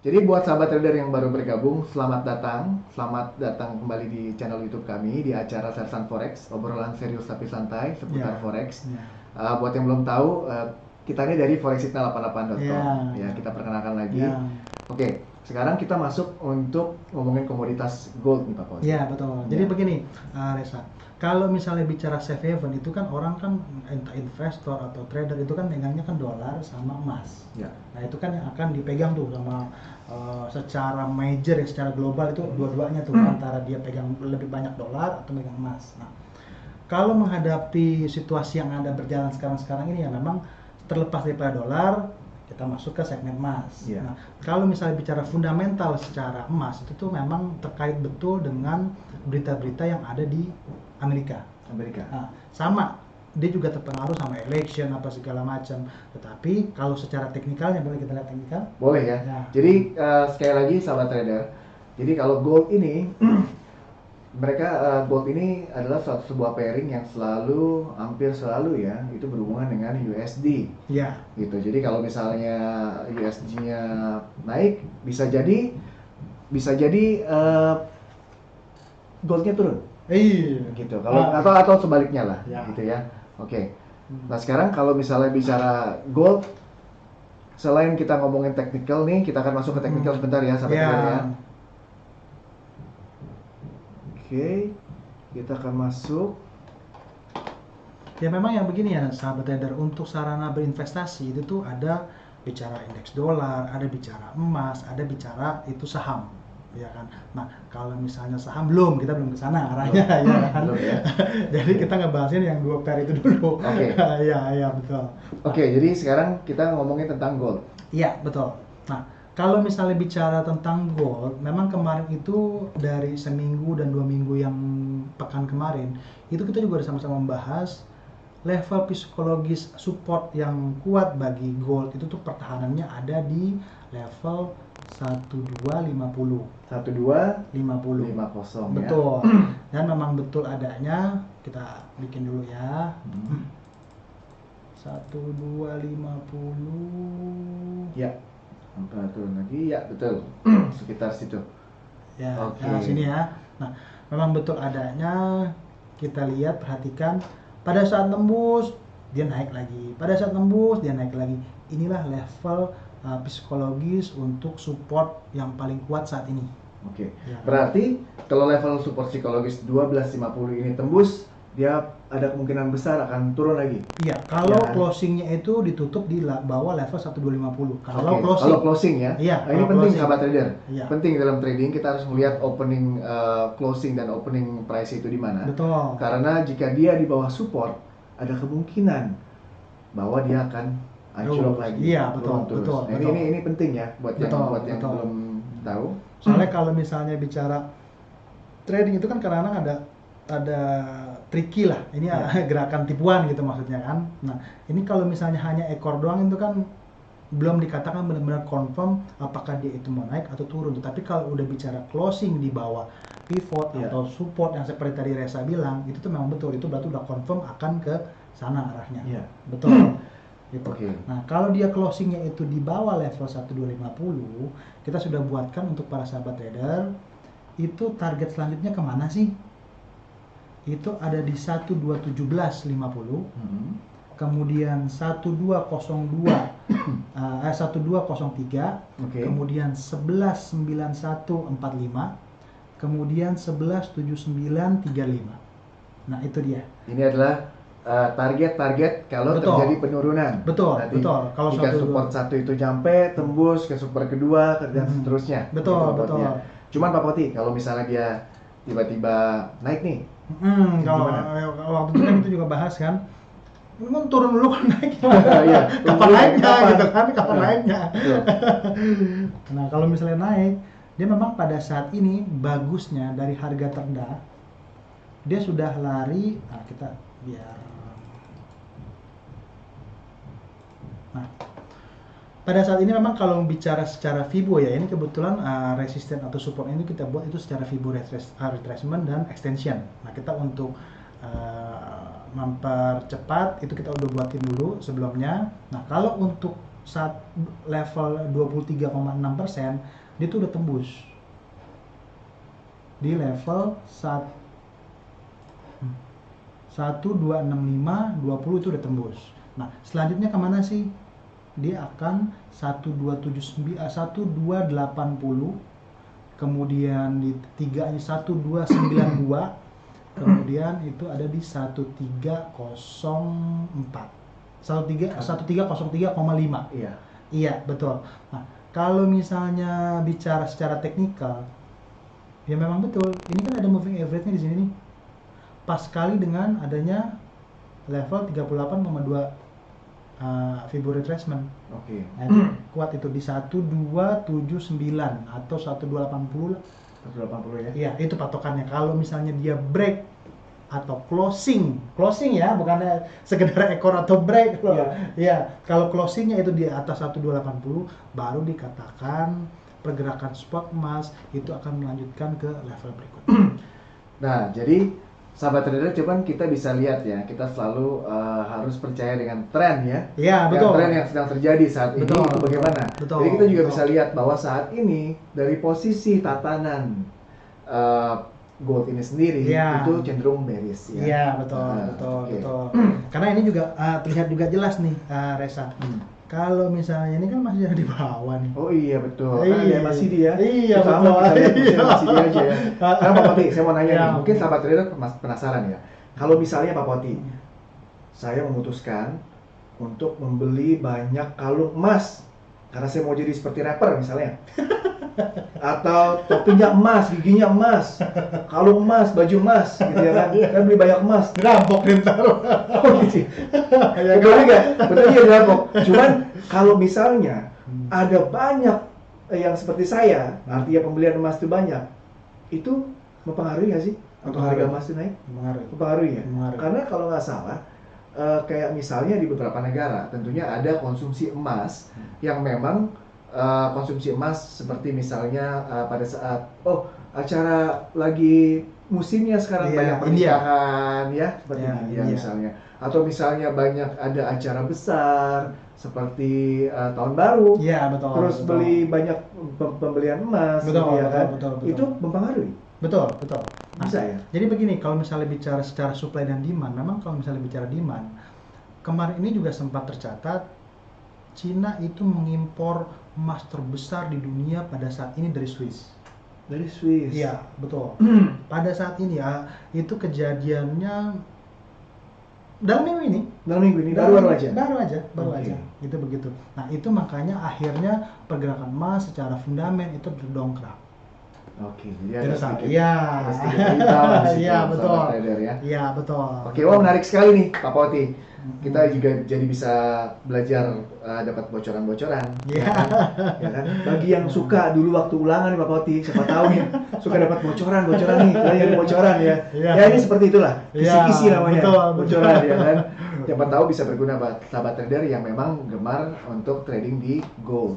Jadi buat sahabat trader yang baru bergabung, selamat datang kembali di channel YouTube kami di acara Sersan Forex, obrolan serius tapi santai seputar Ya, forex. ya, Buat yang belum tahu, kita ini dari forexignal88.com. ya, Ya, kita perkenalkan lagi. ya, Oke, sekarang kita masuk untuk ngomongin komoditas gold nih Pak Fauzi. ya, betul. Jadi Ya. begini, Reza, kalau misalnya bicara safe haven itu kan orang kan entah investor atau trader itu kan megangnya kan dolar sama emas. Ya. Nah itu kan yang akan dipegang tuh sama secara major ya, secara global itu dua-duanya tuh antara dia pegang lebih banyak dolar atau megang emas. Nah kalau menghadapi situasi yang ada berjalan sekarang ini ya memang terlepas daripada dolar kita masuk ke segmen emas. Iya. Nah, kalau misalnya bicara fundamental secara emas itu tuh memang terkait betul dengan berita-berita yang ada di Amerika. Nah, sama dia juga terpengaruh sama election apa segala macam. Tetapi kalau secara teknikalnya boleh kita lihat teknikal? Boleh ya. Ya. Jadi sekali lagi sahabat trader, jadi kalau gold ini gold ini adalah sebuah pairing yang hampir selalu ya itu berhubungan dengan USD. Ya. Gitu. Jadi kalau misalnya USD-nya naik, bisa jadi goldnya turun. Iya. Gitu. Atau sebaliknya lah. Ya. Gitu ya. Oke. Nah sekarang kalau misalnya bicara gold, selain kita ngomongin technical nih, kita akan masuk ke technical sebentar ya, sahabat trader ya. Oke, kita akan masuk. Ya memang yang begini ya sahabat trader, untuk sarana berinvestasi itu tuh ada bicara indeks dolar, ada bicara emas, ada bicara itu saham, ya kan. Nah kalau misalnya saham kita belum ke sana arahnya ya kan. Belum ya. Jadi kita ngebahasin yang dua pair itu dulu. Oke. Iya betul. Oke, jadi sekarang kita ngomongin tentang gold. Iya betul. Nah kalau misalnya bicara tentang gold, memang kemarin itu dari seminggu dan 2 minggu yang pekan kemarin itu kita juga udah sama-sama membahas level psikologis support yang kuat bagi gold itu tuh pertahanannya ada di level 1250. 1250 ya. Betul. Dan memang betul adanya, kita bikin dulu ya. 1250. Ya. Sampai turun lagi, ya betul. Sekitar situ. Ya, Oke. nah sini ya. Nah, memang betul adanya, kita lihat, perhatikan, pada saat nembus dia naik lagi, pada saat nembus dia naik lagi. Inilah level psikologis untuk support yang paling kuat saat ini. Oke. Ya. Berarti kalau level support psikologis 1250 ini tembus, dia ada kemungkinan besar akan turun lagi. Iya, kalau Ya. closingnya itu ditutup di bawah level 1250. Oke, kalau closing ya. Iya, Nah, ini kalau penting closing. sahabat trader. Iya. Penting dalam trading kita harus melihat opening closing dan opening price itu di mana. Betul. Karena jika dia di bawah support, ada kemungkinan bahwa dia akan anjlok lagi. Iya, betul, turun terus. betul, Nah, betul. ini penting ya buat Betul, yang betul. belum tahu. Soalnya kalau misalnya bicara trading itu kan kadang-kadang ada tricky lah. Ini gerakan tipuan gitu maksudnya kan. Nah, ini kalau misalnya hanya ekor doang itu kan belum dikatakan benar-benar confirm apakah dia itu mau naik atau turun. Tapi kalau udah bicara closing di bawah pivot atau support yang seperti tadi Reza bilang, itu tuh memang betul. Itu berarti udah confirm akan ke sana arahnya. Iya. Betul. Gitu. Oke. Nah, kalau dia closingnya itu di bawah level 1250, kita sudah buatkan untuk para sahabat trader, itu target selanjutnya kemana sih? Itu ada di 1217.50, kemudian 1202, 1203, kemudian 119145, kemudian 117935. Nah, itu dia. Ini adalah target kalau terjadi penurunan. Betul. Kalau jika support satu itu nyampe, tembus ke support kedua dan seterusnya. Betul. Cuman Pak Poti, kalau misalnya dia tiba-tiba naik nih, kalau waktu itu kan itu juga bahas kan, memang turun dulu kan naik. Iya, kapan naiknya gitu kan, kapan naiknya. Nah, kalau misalnya naik, dia memang pada saat ini bagusnya dari harga terendah dia sudah lari. Nah, kita biar pada saat ini memang kalau bicara secara Fibo ya, ini kebetulan resisten atau support ini kita buat itu secara Fibo retracement dan extension. Nah, kita untuk mempercepat itu kita udah buatin dulu sebelumnya. Nah, kalau untuk saat level 23,6%, dia tuh udah tembus di level 1265, 20 itu udah tembus. Nah, selanjutnya kemana sih? Dia akan 1280, kemudian di tiganya 1292, kemudian itu ada di 1304. 1303,5. Iya. Iya, betul. Nah, kalau misalnya bicara secara teknikal, ya memang betul. Ini kan ada moving average-nya di sini nih. Pas kali dengan adanya level 38,2 Fibonacci retracement. Oke. Nah, itu kuat itu di 1279 atau 1280. 180 ya. Iya, itu patokannya. Kalau misalnya dia break atau closing ya, bukannya sekedar ekor atau break loh. Iya. Iya, kalau closingnya itu di atas 1280, baru dikatakan pergerakan spot emas itu akan melanjutkan ke level berikutnya. Nah, jadi sahabat trader, cuman kita bisa lihat ya, kita selalu harus percaya dengan tren ya. Iya, betul. Tren yang sedang terjadi saat ini Betul, itu bagaimana. betul, Jadi kita juga betul. bisa lihat bahwa saat ini dari posisi tatanan gold ini sendiri Iya. itu cenderung bearish ya. Iya, betul, Nah, betul, oke. betul. Karena ini juga terlihat juga jelas nih, Reza. Kalau misalnya ini kan masih ada di bawah nih. Oh iya betul. Iya. Kan ada masih dia. Iya, Kita betul. kita lihat Iya. masih dia aja ya. Karena Pak Poti, saya mau nanya Iya. nih, mungkin sahabat trader penasaran ya. Kalau misalnya Pak Poti, saya memutuskan untuk membeli banyak kalung emas karena saya mau jadi seperti rapper misalnya. Atau topinya emas, giginya emas, kalung emas, baju emas gitu ya kan. Dan beli banyak emas. Dirampok ntar. Oh gitu. Ya Betul kan? juga, betul iya dirampok. Cuman kalau misalnya ada banyak yang seperti saya, artinya pembelian emas itu banyak, itu mempengaruhi nggak sih untuk harga emas itu naik? Mengaruhi. Mempengaruhi ya? Mempengaruhi. Karena kalau nggak salah, kayak misalnya di beberapa negara, tentunya ada konsumsi emas yang memang konsumsi emas seperti misalnya pada saat acara lagi musimnya sekarang Iya, banyak India. pernikahan ya seperti Iya, di India India. misalnya, atau misalnya banyak ada acara besar seperti tahun baru, Iya, betul. terus betul. beli banyak pembelian emas, Betul, gitu ya betul, kan? betul. Itu mempengaruhi, Betul, betul. Nah, bisa ya? jadi begini, kalau misalnya bicara secara supply dan demand, memang kalau misalnya bicara demand, kemarin ini juga sempat tercatat Cina itu mengimpor emas terbesar di dunia pada saat ini dari Swiss. Dari Swiss. Iya, betul. Pada saat ini ya, itu kejadiannya dalam minggu ini. Dalam minggu ini baru aja. Baru Oke. aja. Gitu begitu. Nah, itu makanya akhirnya pergerakan emas secara fundament itu terdongkrak. Oke, jadi ada sedikit, Iya. ada sedikit retail di situ, Iya, sahabat betul. trader ya. Iya, betul. Oke, wah menarik sekali nih Pak Poti. Kita juga jadi bisa belajar dapat bocoran-bocoran. Iya. Ya kan? Bagi yang suka dulu waktu ulangan nih Pak Poti, siapa tahu nih suka dapat bocoran nih, dari bocoran ya. Iya. Ya ini seperti itulah, Iya, kisi-kisi namanya, betul, bocoran betul. ya kan. Siapa tahu bisa berguna buat sahabat trader yang memang gemar untuk trading di gold.